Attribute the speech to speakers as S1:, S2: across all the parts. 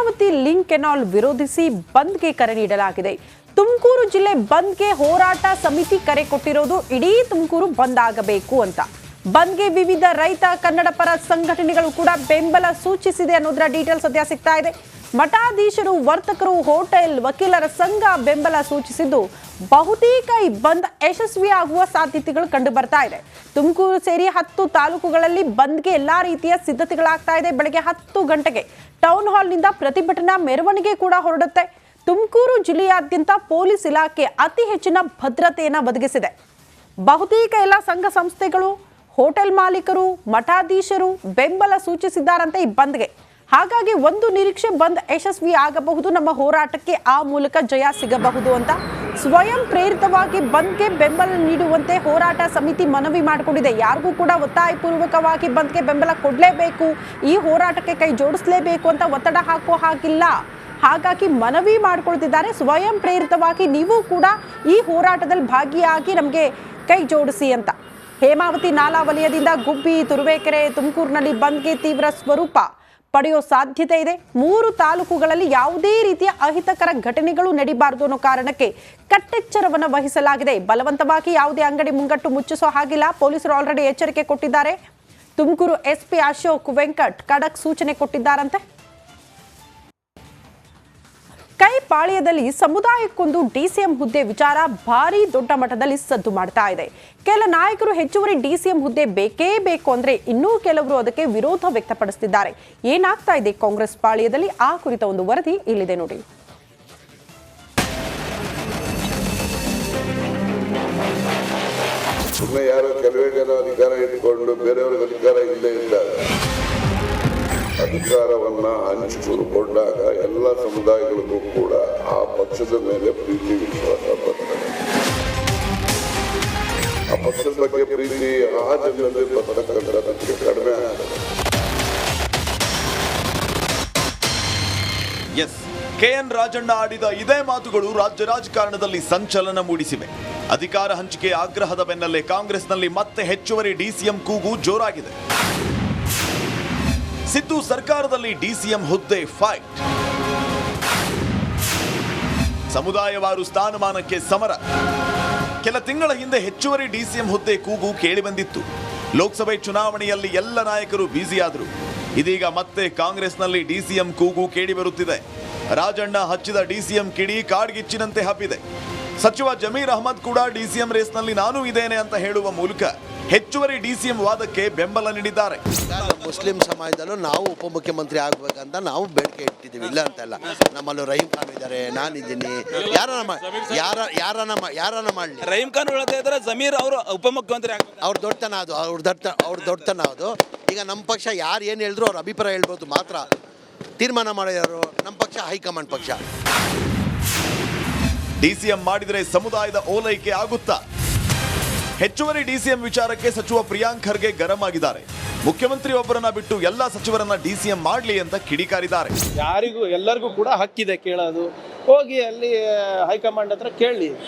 S1: Hemavathi link canal ವಿರೋಧಿಸಿ ಬಂದ್ಗೆ ಕರೆ ನೀಡಲಾಗಿದೆ. ತುಮಕೂರು ಜಿಲ್ಲೆ ಬಂದ್ಗೆ ಹೋರಾಟ ಸಮಿತಿ ಕರೆ ಕೊಟ್ಟಿರೋದು ಇಡೀ ತುಮಕೂರು ಬಂದ್ ಆಗಬೇಕು ಅಂತ. ಬಂದ್ಗೆ ವಿವಿಧ ರೈತ ಕನ್ನಡ ಪರ ಸಂಘಟನೆಗಳು ಕೂಡ ಬೆಂಬಲ ಸೂಚಿಸಿದೆ ಅನ್ನೋದರ ಡೀಟೇಲ್ಸ್ ಸದ್ಯ ಸಿಗ್ತಾ ಇದೆ. ಮಠಾಧೀಶರು, ವರ್ತಕರು, ಹೋಟೆಲ್, ವಕೀಲರ ಸಂಘ ಬೆಂಬಲ ಸೂಚಿಸಿದ್ದು ಬಹುತೇಕ ಈ ಬಂದ್ ಯಶಸ್ವಿಯಾಗುವ ಸಾಧ್ಯತೆಗಳು ಕಂಡು ಬರ್ತಾ ಇದೆ. ತುಮಕೂರು ಸೇರಿ 10 ತಾಲೂಕುಗಳಲ್ಲಿ ಬಂದ್ಗೆ ಎಲ್ಲಾ ರೀತಿಯ ಸಿದ್ಧತೆಗಳಾಗ್ತಾ ಇದೆ. ಬೆಳಗ್ಗೆ 10 ಗಂಟೆಗೆ ಟೌನ್ ಹಾಲ್ನಿಂದ ಪ್ರತಿಭಟನಾ ಮೆರವಣಿಗೆ ಕೂಡ ಹೊರಡುತ್ತೆ. ತುಮಕೂರು ಜಿಲ್ಲೆಯಾದ್ಯಂತ ಪೊಲೀಸ್ ಇಲಾಖೆ ಅತಿ ಹೆಚ್ಚಿನ ಭದ್ರತೆಯನ್ನು ಒದಗಿಸಿದೆ. ಬಹುತೇಕ ಎಲ್ಲ ಸಂಘ ಸಂಸ್ಥೆಗಳು, ಹೋಟೆಲ್ ಮಾಲೀಕರು, ಮಠಾಧೀಶರು ಬೆಂಬಲ ಸೂಚಿಸಿದ್ದಾರಂತೆ ಈ ಬಂದ್ಗೆ. ಹಾಗಾಗಿ ಒಂದು ನಿರೀಕ್ಷೆ, ಬಂದ್ ಯಶಸ್ವಿ ಆಗಬಹುದು, ನಮ್ಮ ಹೋರಾಟಕ್ಕೆ ಆ ಮೂಲಕ ಜಯ ಸಿಗಬಹುದು ಅಂತ ಸ್ವಯಂ ಪ್ರೇರಿತವಾಗಿ ಬಂದ್ಗೆ ಬೆಂಬಲ ನೀಡುವಂತೆ ಹೋರಾಟ ಸಮಿತಿ ಮನವಿ ಮಾಡಿಕೊಂಡಿದೆ. ಯಾರಿಗೂ ಕೂಡ ಒತ್ತಾಯಪೂರ್ವಕವಾಗಿ ಬಂದ್ಗೆ ಬೆಂಬಲ ಕೊಡಲೇಬೇಕು, ಈ ಹೋರಾಟಕ್ಕೆ ಕೈ ಜೋಡಿಸಲೇಬೇಕು ಅಂತ ಒತ್ತಡ ಹಾಕುವ ಹಾಗಿಲ್ಲ. ಹಾಗಾಗಿ ಮನವಿ ಮಾಡಿಕೊಳ್ತಿದ್ದಾರೆ. ಸ್ವಯಂ ಪ್ರೇರಿತವಾಗಿ ನೀವು ಕೂಡ ಈ ಹೋರಾಟದಲ್ಲಿ ಭಾಗಿಯಾಗಿ ನಮಗೆ ಕೈ ಜೋಡಿಸಿ ಅಂತ. ಹೇಮಾವತಿ ನಾಲಾ ವಲಯದಿಂದ ಗುಬ್ಬಿ, ತುರುವೇಕೆರೆ, ತುಮಕೂರಿನಲ್ಲಿ ಬಂದ್ಗೆ ತೀವ್ರ ಸ್ವರೂಪ ಪಡೆಯೋ ಸಾಧ್ಯತೆ ಇದೆ. 3 ತಾಲೂಕುಗಳಲ್ಲಿ ಯಾವುದೇ ರೀತಿಯ ಅಹಿತಕರ ಘಟನೆಗಳು ನಡೀಬಾರದು ಅನ್ನೋ ಕಾರಣಕ್ಕೆ ಕಟ್ಟೆಚ್ಚರವನ್ನು ವಹಿಸಲಾಗಿದೆ. ಬಲವಂತವಾಗಿ ಯಾವುದೇ ಅಂಗಡಿ ಮುಂಗಟ್ಟು ಮುಚ್ಚಿಸೋ ಹಾಗಿಲ್ಲ. ಪೊಲೀಸರು ಆಲ್ರೆಡಿ ಎಚ್ಚರಿಕೆ ಕೊಟ್ಟಿದ್ದಾರೆ. ತುಮಕೂರು ಎಸ್ಪಿ ಅಶೋಕ್ ವೆಂಕಟ್ ಖಡಕ್ ಸೂಚನೆ ಕೊಟ್ಟಿದ್ದಾರಂತೆ. ಕೈಪಾಳ್ಯದಲ್ಲಿ ಸಮುದಾಯಕ್ಕೊಂದು ಡಿಸಿಎಂ ಹುದ್ದೆ ವಿಚಾರ ಭಾರಿ ದೊಡ್ಡ ಮಟ್ಟದಲ್ಲಿ ಸದ್ದು ಮಾಡ್ತಾ ಇದೆ. ಕೆಲ ನಾಯಕರು ಹೆಚ್ಚುವರಿ ಡಿಸಿಎಂ ಹುದ್ದೆ ಬೇಕೇ ಬೇಕು ಅಂದ್ರೆ ಇನ್ನೂ ಕೆಲವರು ಅದಕ್ಕೆ ವಿರೋಧ ವ್ಯಕ್ತಪಡಿಸುತ್ತಿದ್ದಾರೆ. ಏನಾಗ್ತಾ ಇದೆ ಕಾಂಗ್ರೆಸ್ ಪಾಳ್ಯದಲ್ಲಿ, ಆ ಕುರಿತ ಒಂದು ವರದಿ ಇಲ್ಲಿದೆ ನೋಡಿ.
S2: ಯಾರೋ ಕೆಲವೇ ಜನ ಅಧಿಕಾರ ಇಟ್ಕೊಂಡು ಬೇರೆಯವ್ರಿಗೆ ಅಧಿಕಾರ ಇಲ್ಲೇ ಇದ್ದಾರೆ. ಅಧಿಕಾರವನ್ನ ಹಂಚಿಕೊಂಡಾಗ ಎಲ್ಲ ಸಮುದಾಯಗಳಿಗೂ ಕೂಡ ಆ ಪಕ್ಷದ ಮೇಲೆ ಪ್ರೀತಿ ವಿಶ್ವಾಸ ಬರ್ತದೆ. ಆ ಪಕ್ಷದ ಬಗ್ಗೆ ಪ್ರೀತಿ ಆ ಜನರಲ್ಲಿ ಬರ್ತಕ್ಕಂಥದ್ದಕ್ಕೆ ಕಡಿಮೆ ಆಗ್ತದೆ.
S3: ಕೆಎನ್ ರಾಜಣ್ಣ ಆಡಿದ ಇದೇ ಮಾತುಗಳು ರಾಜ್ಯ ರಾಜಕಾರಣದಲ್ಲಿ ಸಂಚಲನ ಮೂಡಿಸಿವೆ. ಅಧಿಕಾರ ಹಂಚಿಕೆ ಆಗ್ರಹದ ಬೆನ್ನಲ್ಲೇ ಕಾಂಗ್ರೆಸ್ನಲ್ಲಿ ಮತ್ತೆ ಹೆಚ್ಚುವರಿ ಡಿಸಿಎಂ ಕೂಗು ಜೋರಾಗಿದೆ. ಸಿದ್ದು ಸರ್ಕಾರದಲ್ಲಿ ಡಿಸಿಎಂ ಹುದ್ದೆ ಫೈಟ್, ಸಮುದಾಯವಾರು ಸ್ಥಾನಮಾನಕ್ಕೆ ಸಮರ. ಕೆಲ ತಿಂಗಳ ಹಿಂದೆ ಹೆಚ್ಚುವರಿ ಡಿಸಿಎಂ ಹುದ್ದೆ ಕೂಗು ಕೇಳಿಬಂದಿತ್ತು. ಲೋಕಸಭೆ ಚುನಾವಣೆಯಲ್ಲಿ ಎಲ್ಲ ನಾಯಕರು ಬ್ಯುಸಿಯಾದರು. ಇದೀಗ ಮತ್ತೆ ಕಾಂಗ್ರೆಸ್ನಲ್ಲಿ ಡಿಸಿಎಂ ಕೂಗು ಕೇಳಿ ಬರುತ್ತಿದೆ. ರಾಜಣ್ಣ ಹಚ್ಚಿದ ಡಿಸಿಎಂ ಕಿಡಿ ಕಾಡ್ಗಿಚ್ಚಿನಂತೆ ಹಬ್ಬಿದೆ. ಸಚಿವ ಜಮೀರ್ ಅಹಮದ್ ಕೂಡ ಡಿಸಿಎಂ ರೇಸ್ನಲ್ಲಿ ನಾನು ಇದ್ದೇನೆ ಅಂತ ಹೇಳುವ ಮೂಲಕ ಹೆಚ್ಚುವರಿ ಡಿಸಿಎಂ ವಾದಕ್ಕೆ ಬೆಂಬಲ ನೀಡಿದ್ದಾರೆ.
S4: ಮುಸ್ಲಿಂ ಸಮಾಜದಲ್ಲೂ ನಾವು ಉಪಮುಖ್ಯಮಂತ್ರಿ ಆಗ್ಬೇಕಂತ ನಾವು ಬೇಡಿಕೆ ಇಟ್ಟಿದ್ದೀವಿ, ಇಲ್ಲ ಅಂತಲ್ಲ. ನಮ್ಮಲ್ಲೂ ರಹೀಂ ಖಾನ್ ಇದ್ದಾರೆ, ನಾನಿದ್ದೀನಿ. ಯಾರನ್ನ ಮಾಡಲಿ,
S5: ರಹೀಂ ಖಾನ್ ಇದ್ರೆ ಜಮೀರ್ ಅವರು ಉಪಮುಖ್ಯಮಂತ್ರಿ
S4: ಅವ್ರ ದೊಡ್ಡತನ ಅದು, ಅವ್ರ ದೊಡ್ಡತನ ಅದು. ಈಗ ನಮ್ಮ ಪಕ್ಷ ಯಾರು ಏನು ಹೇಳಿದ್ರು ಅವ್ರ ಅಭಿಪ್ರಾಯ ಹೇಳ್ಬೋದು ಮಾತ್ರ. ತೀರ್ಮಾನ ಮಾಡೋರು ನಮ್ಮ ಪಕ್ಷ, ಹೈಕಮಾಂಡ್ ಪಕ್ಷ.
S3: ಡಿಸಿಎಂ ಮಾಡಿದರೆ ಸಮುದಾಯದ ಓಲೈಕೆ ಆಗುತ್ತಾ? ಹೆಚ್ಚುವರಿ ಡಿಸಿಎಂ ವಿಚಾರಕ್ಕೆ ಸಚಿವ ಪ್ರಿಯಾಂಕ್ ಖರ್ಗೆ ಗರಂ ಆಗಿದ್ದಾರೆ. ಮುಖ್ಯಮಂತ್ರಿ ಒಬ್ಬರನ್ನ ಬಿಟ್ಟು ಎಲ್ಲಾ ಸಚಿವರನ್ನ ಡಿಸಿಎಂ ಮಾಡಲಿ ಅಂತ ಕಿಡಿಕಾರಿದ್ದಾರೆ.
S6: ಎಲ್ಲರಿಗೂ ಕೂಡ ಹಕ್ಕಿದೆ ಕೇಳೋದು. ಹೋಗಿ ಅಲ್ಲಿ ಹೈಕಮಾಂಡ್ ಹತ್ರ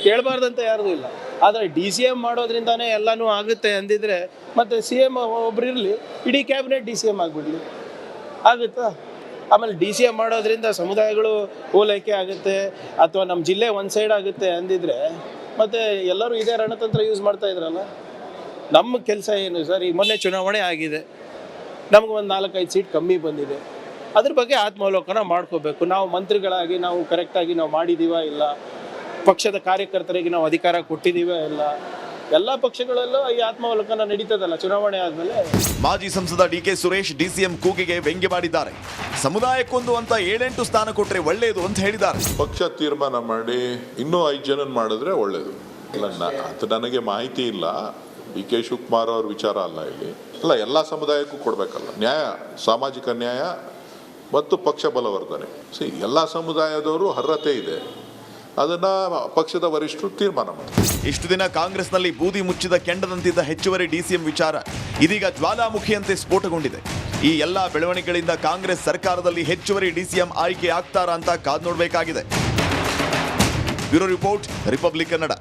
S6: ಕೇಳಬಾರ್ದಂತ ಯಾರಿಗೂ ಇಲ್ಲ. ಆದರೆ ಡಿಸಿಎಂ ಮಾಡೋದ್ರಿಂದಾನೇ ಎಲ್ಲನೂ ಆಗುತ್ತೆ ಅಂದಿದ್ರೆ ಮತ್ತೆ CM ಒಬ್ರು ಇರಲಿ, ಇಡೀ ಕ್ಯಾಬಿನೆಟ್ ಡಿಸಿಎಂ ಆಗಿಬಿಡ್ಲಿ, ಆಗುತ್ತಾ? ಆಮೇಲೆ ಡಿಸಿಎಂ ಮಾಡೋದ್ರಿಂದ ಸಮುದಾಯಗಳು ಓಲೈಕೆ ಆಗುತ್ತೆ ಅಥವಾ ನಮ್ಮ ಜಿಲ್ಲೆ ಒಂದು ಸೈಡ್ ಆಗುತ್ತೆ ಅಂದಿದ್ರೆ ಮತ್ತೆ ಎಲ್ಲರೂ ಇದೇ ರಣತಂತ್ರ ಯೂಸ್ ಮಾಡ್ತಾ ಇದ್ರಲ್ಲ. ನಮ್ಮ ಕೆಲಸ ಏನು ಸರ್? ಈ ಮೊನ್ನೆ ಚುನಾವಣೆ ಆಗಿದೆ, ನಮ್ಗೆ ಒಂದು 4-5 ಸೀಟ್ ಕಮ್ಮಿ ಬಂದಿದೆ. ಅದ್ರ ಬಗ್ಗೆ ಆತ್ಮಾವಲೋಕನ ಮಾಡ್ಕೋಬೇಕು. ನಾವು ಮಂತ್ರಿಗಳಾಗಿ ನಾವು ಕರೆಕ್ಟಾಗಿ ನಾವು ಮಾಡಿದ್ದೀವ ಇಲ್ಲ, ಪಕ್ಷದ ಕಾರ್ಯಕರ್ತರಿಗೆ ನಾವು ಅಧಿಕಾರ ಕೊಟ್ಟಿದ್ದೀವ ಇಲ್ಲ, ಎಲ್ಲ ಪಕ್ಷಗಳಲ್ಲೂ ಈ ಆತ್ಮಾವಲೋಕನ ನಡೀತದಲ್ಲ ಚುನಾವಣೆ ಆದ್ಮೇಲೆ.
S3: ಮಾಜಿ ಸಂಸದ ಡಿಕೆ ಸುರೇಶ್ ಡಿಸಿಎಂ ಕೂಗಿಗೆ ವ್ಯಂಗ್ಯ ಮಾಡಿದ್ದಾರೆ. ಸಮುದಾಯಕ್ಕೊಂದು ಅಂತ 7-8 ಸ್ಥಾನ ಕೊಟ್ರೆ ಒಳ್ಳೆಯದು ಅಂತ ಹೇಳಿದ್ದಾರೆ.
S2: ಪಕ್ಷ ತೀರ್ಮಾನ ಮಾಡಿ ಇನ್ನೂ 5 ಜನ ಮಾಡಿದ್ರೆ ಒಳ್ಳೇದು. ಅದು ನನಗೆ ಮಾಹಿತಿ ಇಲ್ಲ. DK ಶಿವಕುಮಾರ್ ಅವ್ರ ವಿಚಾರ ಅಲ್ಲ ಇಲ್ಲಿ. ಅಲ್ಲ, ಎಲ್ಲ ಸಮುದಾಯಕ್ಕೂ ಕೊಡಬೇಕಲ್ಲ ನ್ಯಾಯ, ಸಾಮಾಜಿಕ ನ್ಯಾಯ ಮತ್ತು ಪಕ್ಷ ಬಲವರ್ಧನೆ. ಎಲ್ಲ ಸಮುದಾಯದವರು ಅರ್ಹತೆ ಇದೆ, ಅದನ್ನ ಪಕ್ಷದ ವರಿಷ್ಠರು ತೀರ್ಮಾನ ಮಾಡ್ತಾರೆ.
S3: ಇಷ್ಟು ದಿನ ಕಾಂಗ್ರೆಸ್ನಲ್ಲಿ ಬೂದಿ ಮುಚ್ಚಿದ ಕೆಂಡದಂತಿದ್ದ ಹೆಚ್ಚುವರಿ ಡಿಸಿಎಂ ವಿಚಾರ ಇದೀಗ ಜ್ವಾಲಾಮುಖಿಯಂತೆ ಸ್ಫೋಟಗೊಂಡಿದೆ. ಈ ಎಲ್ಲಾ ಬೆಳವಣಿಗೆಗಳಿಂದ ಕಾಂಗ್ರೆಸ್ ಸರ್ಕಾರದಲ್ಲಿ ಹೆಚ್ಚುವರಿ ಡಿಸಿಎಂ ಆಯ್ಕೆ ಆಗ್ತಾರಾ ಅಂತ ಕಾದು ನೋಡಬೇಕಾಗಿದೆ. Bureau report, republic Kannada.